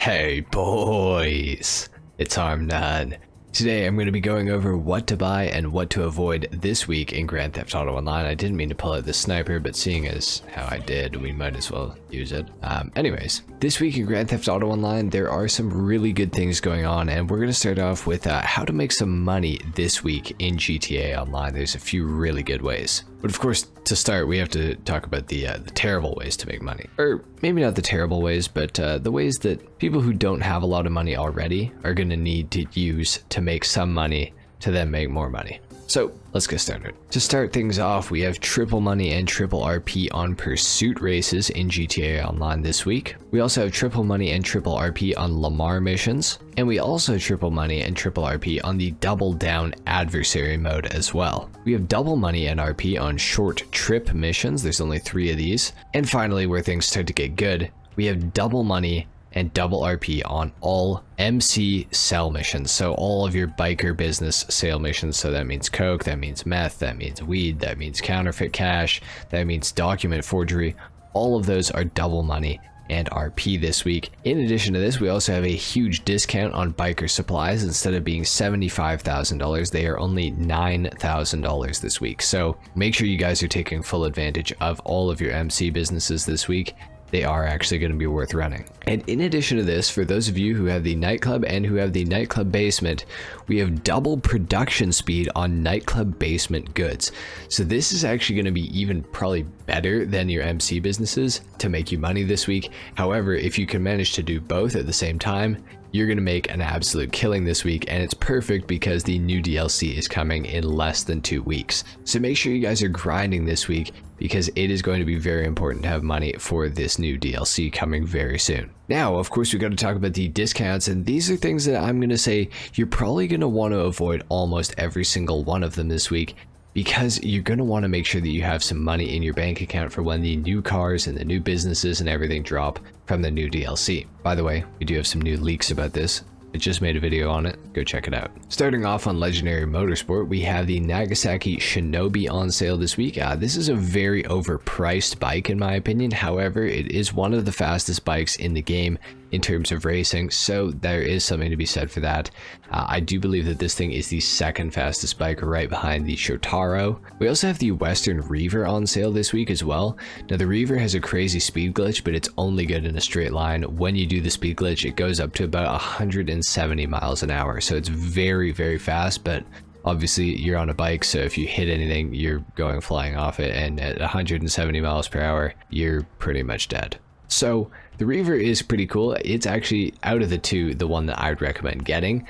Hey boys, it's HarmNone. Today I'm going to be going over what to buy and what to avoid this week in Grand Theft Auto Online. I didn't mean to pull out the sniper, but seeing as how I did, we might as well use it. Anyways, this week in Grand Theft Auto Online, there are some really good things going on, and we're going to start off with how to make some money this week in GTA Online. There's a few really good ways. But of course, to start, we have to talk about the terrible ways to make money. Or maybe not the terrible ways, but the ways that people who don't have a lot of money already are going to need to use to make some money to then make more money. So let's get started. To start things off, we have triple money and triple RP on pursuit races in GTA Online this week. We also have triple money and triple RP on Lamar missions. And we also triple money and triple RP on the double down adversary mode as well. We have double money and RP on short trip missions. There's only 3 of these. And finally, where things start to get good, we have double money and double RP on all MC sell missions. So all of your biker business sale missions. So that means coke, that means meth, that means weed, that means counterfeit cash, that means document forgery. All of those are double money and RP this week. In addition to this, we also have a huge discount on biker supplies. Instead of being $75,000, they are only $9,000 this week. So make sure you guys are taking full advantage of all of your MC businesses this week. They are actually going to be worth running. And in addition to this, for those of you who have the nightclub and who have the nightclub basement, we have double production speed on nightclub basement goods. So this is actually going to be even probably better than your MC businesses to make you money this week. However, if you can manage to do both at the same time, you're going to make an absolute killing this week, and it's perfect because the new DLC is coming in less than 2 weeks. So make sure you guys are grinding this week because it is going to be very important to have money for this new DLC coming very soon. Now, of course, we got to talk about the discounts, and these are things that I'm going to say you're probably going to want to avoid almost every single one of them this week, because you're going to want to make sure that you have some money in your bank account for when the new cars and the new businesses and everything drop from the new DLC. By the way, we do have some new leaks about this. I just made a video on it. Go check it out. Starting off on Legendary Motorsport, we have the Nagasaki Shinobi on sale this week. This is a very overpriced bike in my opinion. However, it is one of the fastest bikes in the game in terms of racing, so there is something to be said for that. I do believe that this thing is the second fastest bike, right behind the Shotaro. We also have the Western Reaver on sale this week as well. Now the Reaver has a crazy speed glitch, but it's only good in a straight line. When you do the speed glitch, it goes up to about 170 miles an hour, so it's very, very fast, but obviously you're on a bike, so if you hit anything, you're going flying off it, and at 170 miles per hour, you're pretty much dead. So the Reaver is pretty cool. It's actually, out of the two, the one that I'd recommend getting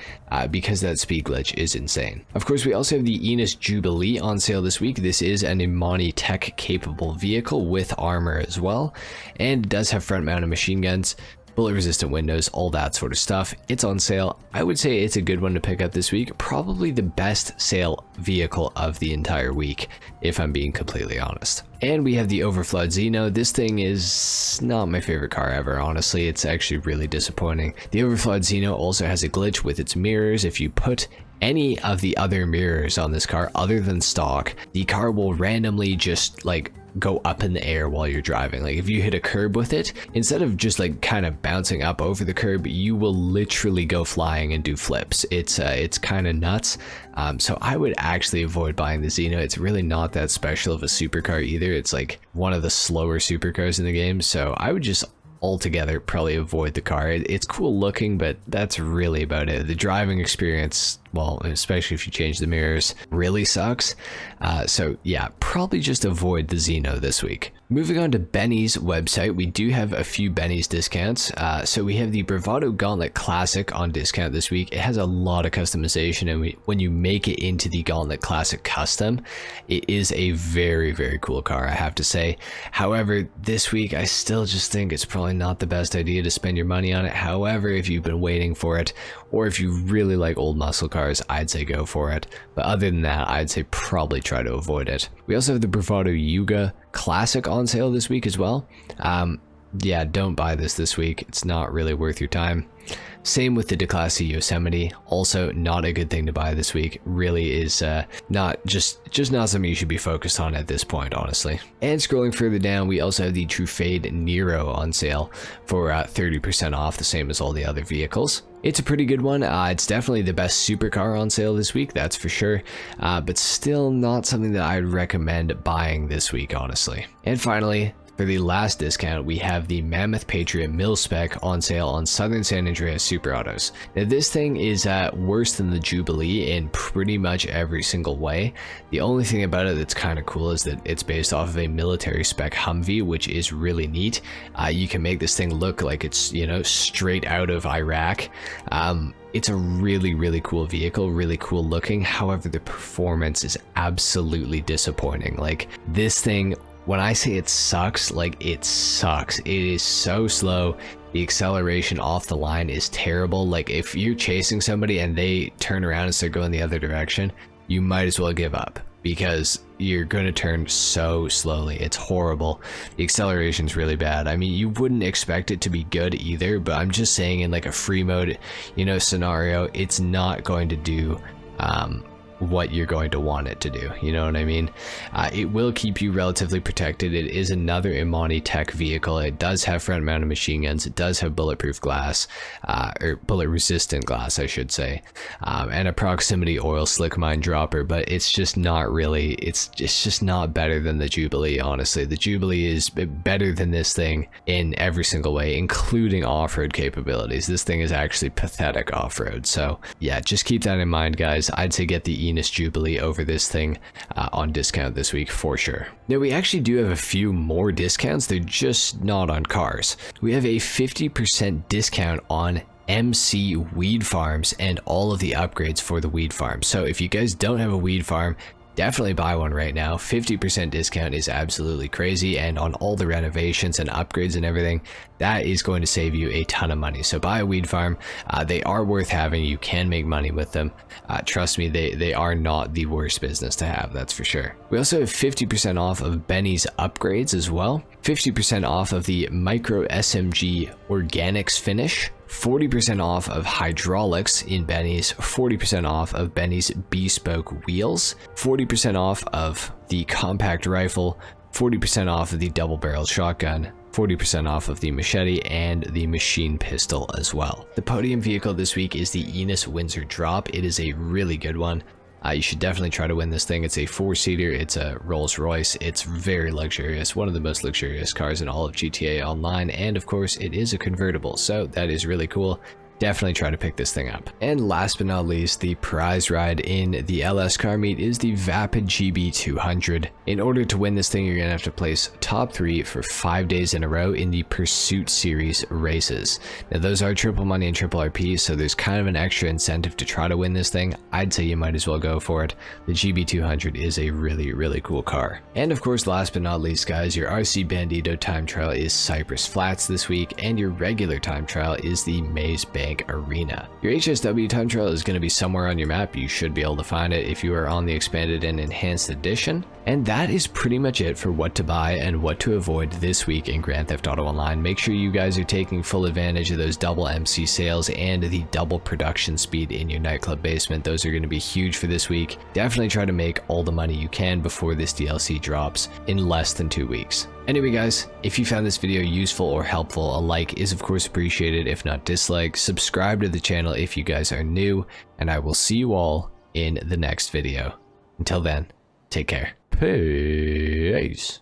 because that speed glitch is insane. Of course, we also have the Enos Jubilee on sale this week. This is an Imani tech capable vehicle with armor as well, and it does have front mounted machine guns, bullet resistant windows, all that sort of stuff. It's on sale. I would say it's a good one to pick up this week. Probably the best sale vehicle of the entire week, if I'm being completely honest. And we have the Overflood Xeno. This thing is not my favorite car ever, honestly. It's actually really disappointing. The Overflood Xeno also has a glitch with its mirrors. If you put any of the other mirrors on this car other than stock, the car will randomly just like go up in the air while you're driving. Like if you hit a curb with it, instead of just like kind of bouncing up over the curb, you will literally go flying and do flips. It's kind of nuts. So I would actually avoid buying the Xeno. It's really not that special of a supercar either. It's like one of the slower supercars in the game, so I would just altogether probably avoid the car. It's cool looking, but that's really about it. The driving experience, well, especially if you change the mirrors, really sucks. So yeah, probably just avoid the Xeno this week. Moving on to Benny's website, we do have a few Benny's discounts. So we have the Bravado Gauntlet Classic on discount this week. It has a lot of customization, and when you make it into the Gauntlet Classic Custom, it is a very, very cool car, I have to say. However, this week, I still just think it's probably not the best idea to spend your money on it. However, if you've been waiting for it, or if you really like old muscle cars, I'd say go for it. But other than that, I'd say probably try to avoid it. We also have the Bravado Yuga Classic on sale this week as well. yeah, don't buy this week. It's not really worth your time. Same with the Declassy Yosemite, also not a good thing to buy this week. Really is not just not something you should be focused on at this point, honestly. And scrolling further down, we also have the Trufade Nero on sale for 30% off, the same as all the other vehicles. It's a pretty good one. It's definitely the best supercar on sale this week, that's for sure, but still not something that I'd recommend buying this week, honestly. And finally, for the last discount, we have the Mammoth Patriot Mil Spec on sale on Southern San Andreas Super Autos. Now this thing is worse than the Jubilee in pretty much every single way. The only thing about it that's kind of cool is that it's based off of a military spec Humvee, which is really neat. You can make this thing look like it's, you know, straight out of Iraq. It's a really cool vehicle, really cool looking. However, the performance is absolutely disappointing. Like, this thing, when I say it sucks, like, it sucks. It is so slow. The acceleration off the line is terrible. Like, if you're chasing somebody and they turn around and start going the other direction, you might as well give up, because you're going to turn so slowly. It's horrible. The acceleration's really bad. I mean, you wouldn't expect it to be good either, but I'm just saying, in like a free mode, you know, scenario, it's not going to do what you're going to want it to do, you know what I mean? It will keep you relatively protected. It is another Imani Tech vehicle. It does have front mounted machine guns. It does have bulletproof glass, or bullet resistant glass, I should say, and a proximity oil slick mine dropper, but it's just not really, it's just not better than the Jubilee, honestly. The Jubilee is better than this thing in every single way, including off-road capabilities. This thing is actually pathetic off-road. So yeah, just keep that in mind, guys. I'd say get the Jubilee over this thing on discount this week for sure. Now, we actually do have a few more discounts. They're just not on cars. We have a 50% discount on MC weed farms and all of the upgrades for the weed farm. So if you guys don't have a weed farm, definitely buy one right now. 50% discount is absolutely crazy, and on all the renovations and upgrades and everything, that is going to save you a ton of money. So buy a weed farm. They are worth having. You can make money with them. Trust me, they are not the worst business to have, that's for sure. We also have 50% off of Benny's upgrades as well. 50% off of the Micro SMG Organics finish. 40% off of hydraulics in Benny's, 40% off of Benny's bespoke wheels, 40% off of the compact rifle, 40% off of the double barrel shotgun, 40% off of the machete, and the machine pistol as well. The podium vehicle this week is the Enos Windsor Drop. It is a really good one. You should definitely try to win this thing. It's a 4-seater, it's a Rolls Royce, it's very luxurious, one of the most luxurious cars in all of GTA Online, and of course it is a convertible, so that is really cool. Definitely try to pick this thing up. And last but not least, the prize ride in the LS car meet is the Vapid GB200. In order to win this thing, you're gonna have to place top 3 for 5 days in a row in the Pursuit Series races. Now those are triple money and triple RP, so there's kind of an extra incentive to try to win this thing. I'd say you might as well go for it. The GB200 is a really cool car. And of course, last but not least, guys, your RC Bandito time trial is Cypress Flats this week, and your regular time trial is the Maze Bank Arena. Your HSW time trial is going to be somewhere on your map. You should be able to find it if you are on the expanded and enhanced edition. And that is pretty much it for what to buy and what to avoid this week in Grand Theft Auto Online. Make sure you guys are taking full advantage of those double MC sales and the double production speed in your nightclub basement. Those are going to be huge for this week. Definitely try to make all the money you can before this DLC drops in less than 2 weeks. Anyway guys, if you found this video useful or helpful, a like is of course appreciated, if not dislike. Subscribe to the channel if you guys are new, and I will see you all in the next video. Until then, take care. Peace.